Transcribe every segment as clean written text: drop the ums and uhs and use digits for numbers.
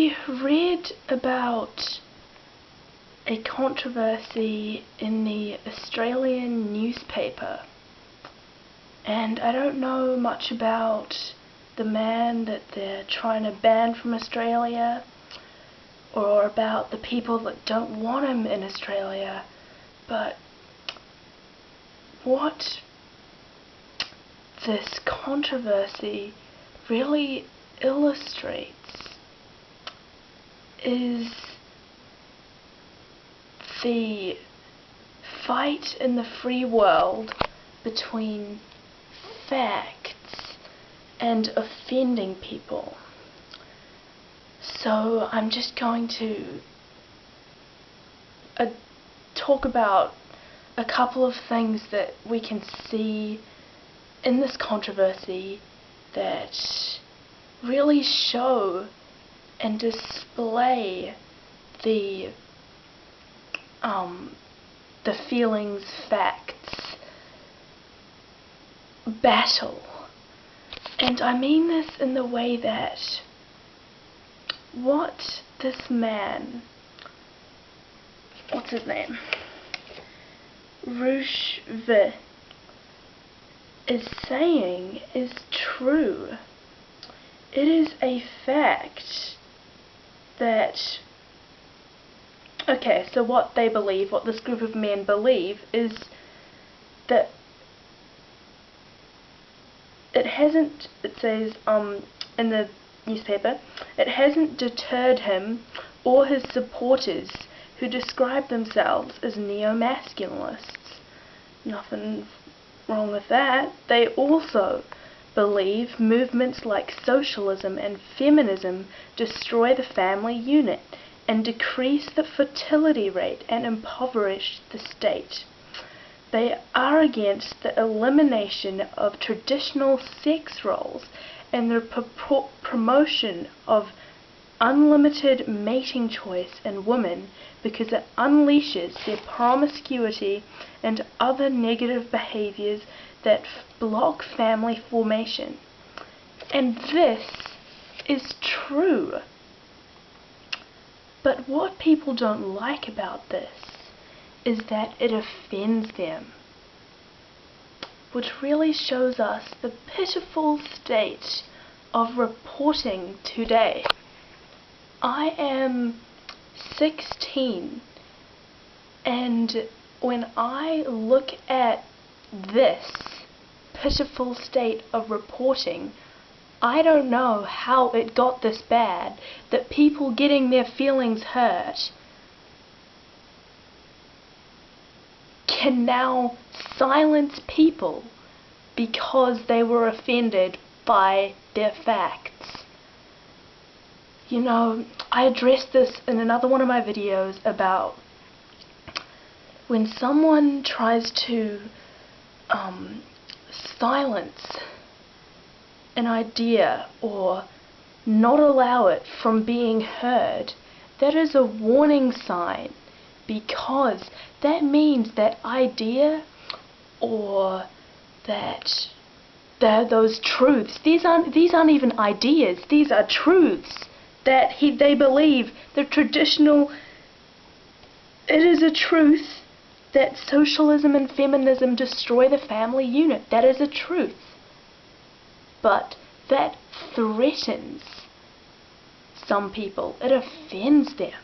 I read about a controversy in the Australian newspaper, and I don't know much about the man that they're trying to ban from Australia, or about the people that don't want him in Australia, but what this controversy really illustrates is the fight in the free world between facts and offending people. So I'm just going to talk about a couple of things that we can see in this controversy that really show and display the feelings, facts battle. And I mean this in the way that what this man, what's his name, Roosh.v, is saying is true. It is a fact that, okay, so what they believe, what this group of men believe, is that it says in the newspaper, it hasn't deterred him or his supporters who describe themselves as neo-masculinists. Nothing wrong with that. They also believe movements like socialism and feminism destroy the family unit and decrease the fertility rate and impoverish the state. They are against the elimination of traditional sex roles and the promotion of unlimited mating choice in women because it unleashes their promiscuity and other negative behaviors that block family formation. And this is true. But what people don't like about this is that it offends them, which really shows us the pitiful state of reporting today. I am 16, and when I look at this pitiful state of reporting, I don't know how it got this bad, that people getting their feelings hurt can now silence people because they were offended by their facts. You know, I addressed this in another one of my videos about when someone tries to silence an idea or not allow it from being heard, that is a warning sign, because that means that idea or that those truths, these aren't even ideas, these are truths that they believe. The traditional, it is a truth that socialism and feminism destroy the family unit. That is a truth. But that threatens some people. It offends them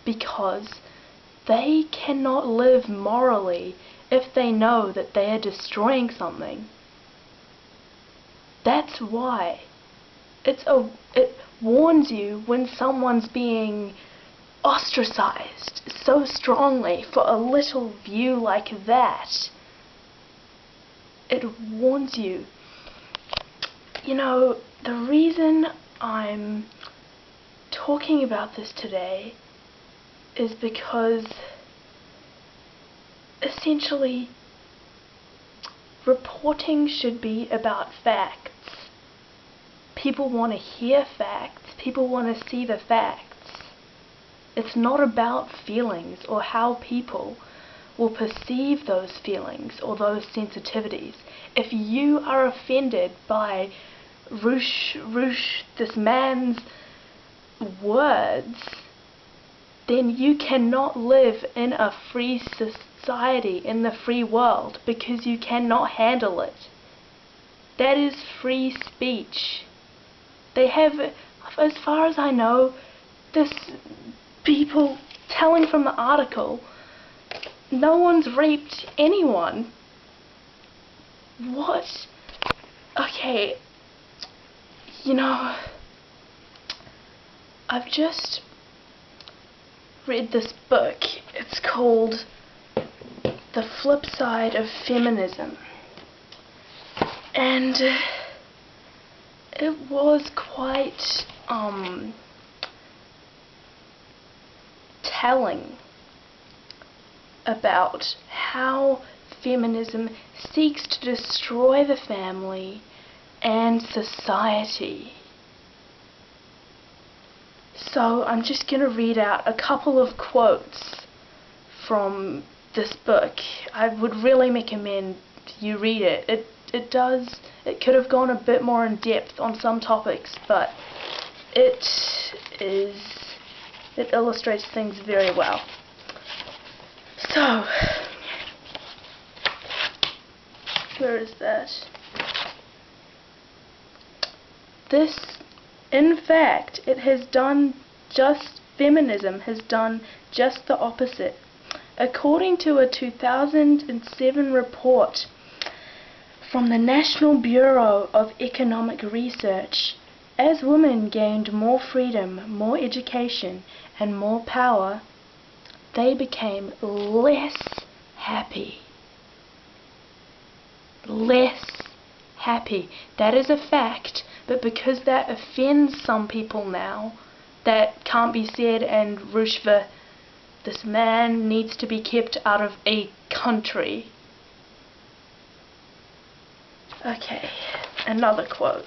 because they cannot live morally if they know that they are destroying something. That's why. It warns you when someone's being ostracized so strongly for a little view like that. It warns you. You know, the reason I'm talking about this today is because essentially reporting should be about facts. People want to hear facts. People want to see the facts. It's not about feelings or how people will perceive those feelings or those sensitivities. If you are offended by Roosh, this man's words, then you cannot live in a free society, in the free world, because you cannot handle it. That is free speech. They have, as far as I know, this people telling from the article, no one's raped anyone. What? Okay, you know, I've just read this book. It's called The Flip Side of Feminism. And it was quite telling about how feminism seeks to destroy the family and society. So I'm just going to read out a couple of quotes from this book. I would really recommend you read it. It could have gone a bit more in depth on some topics, but it illustrates things very well. So, where is that? This, in fact, feminism has done just the opposite. According to a 2007 report from the National Bureau of Economic Research, as women gained more freedom, more education, and more power, they became less happy. Less happy. That is a fact, but because that offends some people now, that can't be said, and Roosh.v, this man needs to be kept out of a country. Okay, another quote.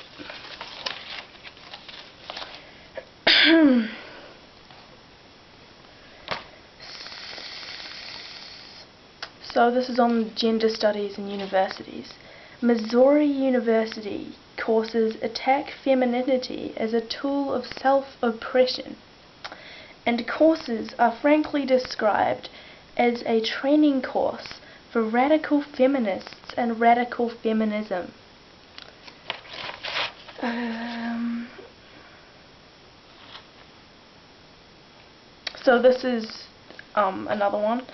So this is on gender studies in universities. Missouri University courses attack femininity as a tool of self-oppression, and courses are frankly described as a training course for radical feminists and radical feminism. So this is another one.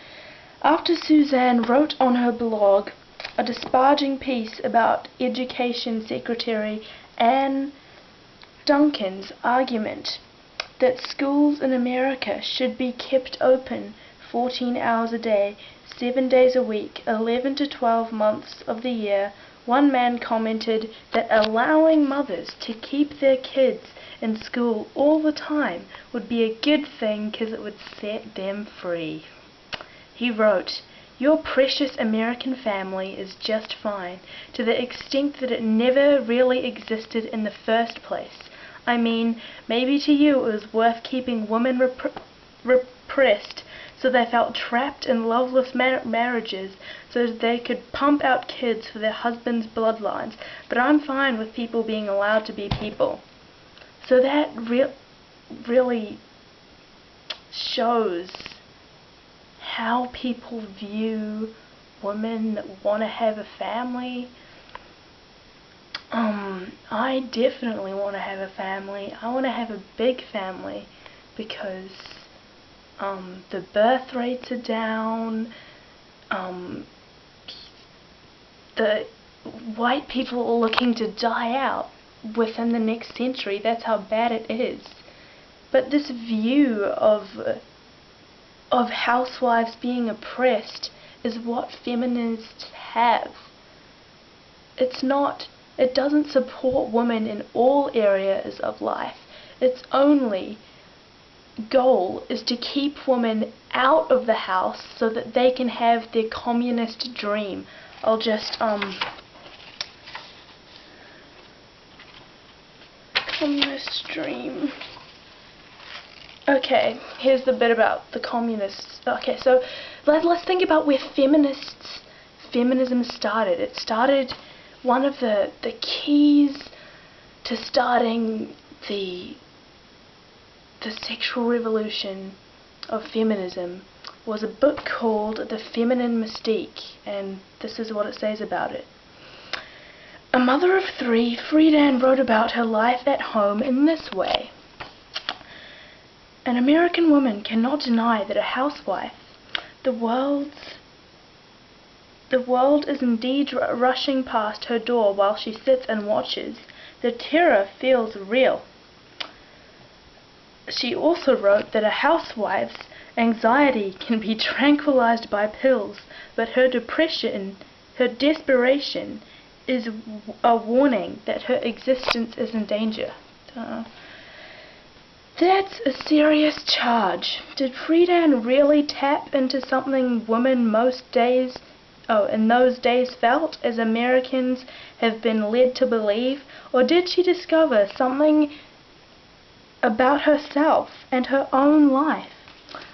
After Suzanne wrote on her blog a disparaging piece about Education Secretary Anne Duncan's argument that schools in America should be kept open 14 hours a day, 7 days a week, 11 to 12 months of the year, one man commented that allowing mothers to keep their kids in school all the time would be a good thing because it would set them free. He wrote, "Your precious American family is just fine, to the extent that it never really existed in the first place. I mean, maybe to you it was worth keeping women repressed so they felt trapped in loveless marriages so that they could pump out kids for their husbands' bloodlines, but I'm fine with people being allowed to be people." So that really shows how people view women that want to have a family. I definitely want to have a family. I want to have a big family because the birth rates are down. The white people are looking to die out within the next century. That's how bad it is. But this view of housewives being oppressed is what feminists have. It doesn't support women in all areas of life. Its only goal is to keep women out of the house so that they can have their communist dream. I'll just communist dream. Okay, here's the bit about the communists. Okay, so let's think about where feminism started. It started, one of the keys to starting the the sexual revolution of feminism was a book called The Feminine Mystique, and this is what it says about it. A mother of three, Friedan wrote about her life at home in this way. An American woman cannot deny that a housewife, the world is indeed rushing past her door while she sits and watches. The terror feels real. She also wrote that a housewife's anxiety can be tranquilized by pills, but her desperation is a warning that her existence is in danger. That's a serious charge. Did Friedan really tap into something women in those days felt, as Americans have been led to believe, or did she discover something about herself and her own life?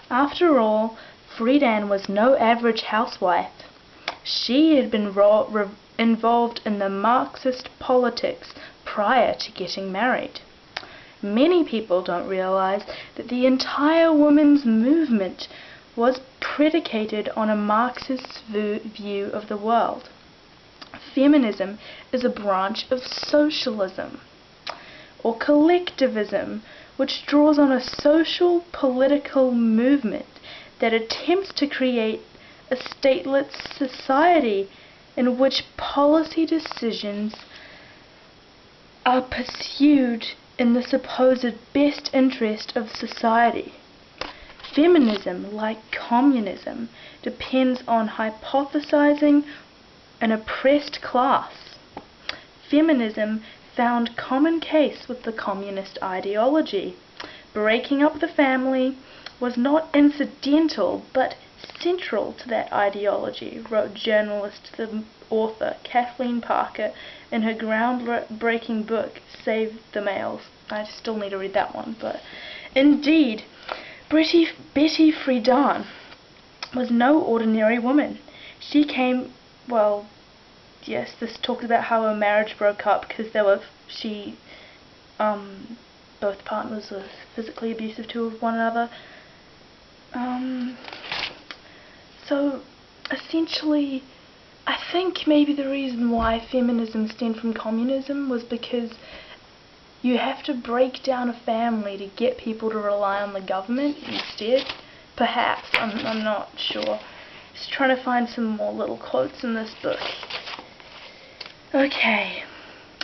After all, Friedan was no average housewife. She had been involved in the Marxist politics prior to getting married. Many people don't realize that the entire women's movement was predicated on a Marxist view of the world. Feminism is a branch of socialism, or collectivism, which draws on a social political movement that attempts to create a stateless society in which policy decisions are pursued in the supposed best interest of society. Feminism, like communism, depends on hypothesizing an oppressed class. Feminism found common case with the communist ideology. Breaking up the family was not incidental but central to that ideology, wrote journalist and author Kathleen Parker in her groundbreaking book Save the Males. I still need to read that one, but indeed, Betty Friedan was no ordinary woman. She came, this talks about how her marriage broke up because both partners were physically abusive to one another. So essentially, I think maybe the reason why feminism stemmed from communism was because you have to break down a family to get people to rely on the government instead. Perhaps, I'm not sure. Just trying to find some more little quotes in this book. Okay.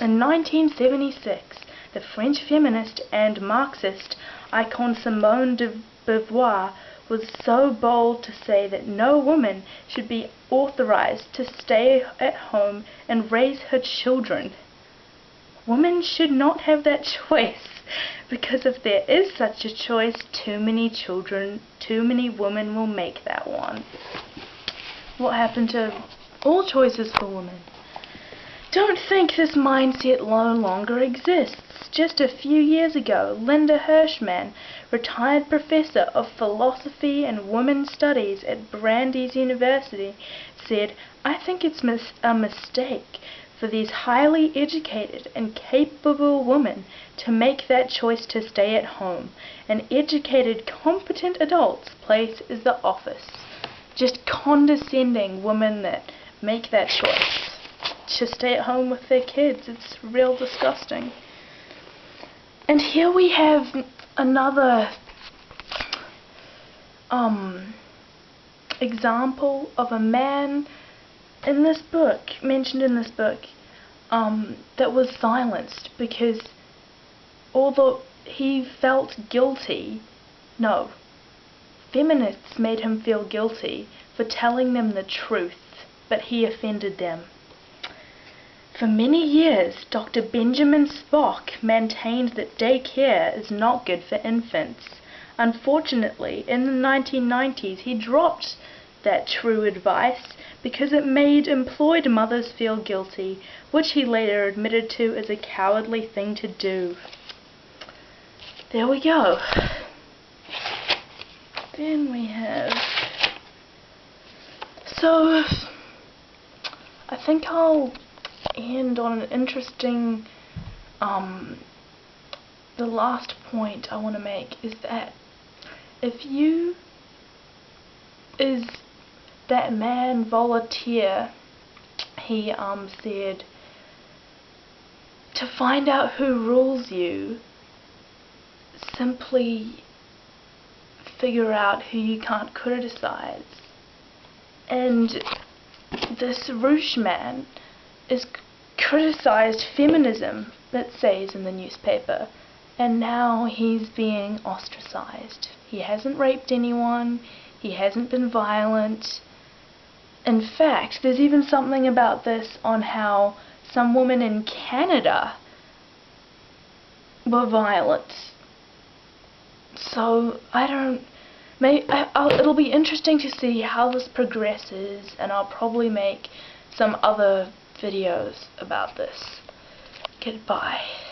In 1976, the French feminist and Marxist icon Simone de Beauvoir was so bold to say that no woman should be authorized to stay at home and raise her children. Women should not have that choice, because if there is such a choice, too many women will make that one. What happened to all choices for women? Don't think this mindset no longer exists. Just a few years ago, Linda Hirschman, retired professor of philosophy and women's studies at Brandeis University, said, "I think it's a mistake for these highly educated and capable women to make that choice to stay at home. An educated, competent adult's place is the office." Just condescending women that make that choice to stay at home with their kids. It's real disgusting. And here we have another example of a man in this book, mentioned in this book, that was silenced because although he felt guilty, feminists made him feel guilty for telling them the truth, but he offended them. For many years, Dr. Benjamin Spock maintained that daycare is not good for infants. Unfortunately, in the 1990s, he dropped that true advice because it made employed mothers feel guilty, which he later admitted to as a cowardly thing to do. There we go. Then we have... So, I think I'll end on an interesting the last point I want to make is that if you, is that man Voltaire, he said, to find out who rules you, simply figure out who you can't criticize. And this Roosh man is criticized feminism, it says in the newspaper, and now he's being ostracized. He hasn't raped anyone, he hasn't been violent. In fact, there's even something about this on how some women in Canada were violent. So, it'll be interesting to see how this progresses, and I'll probably make some other videos about this. Goodbye.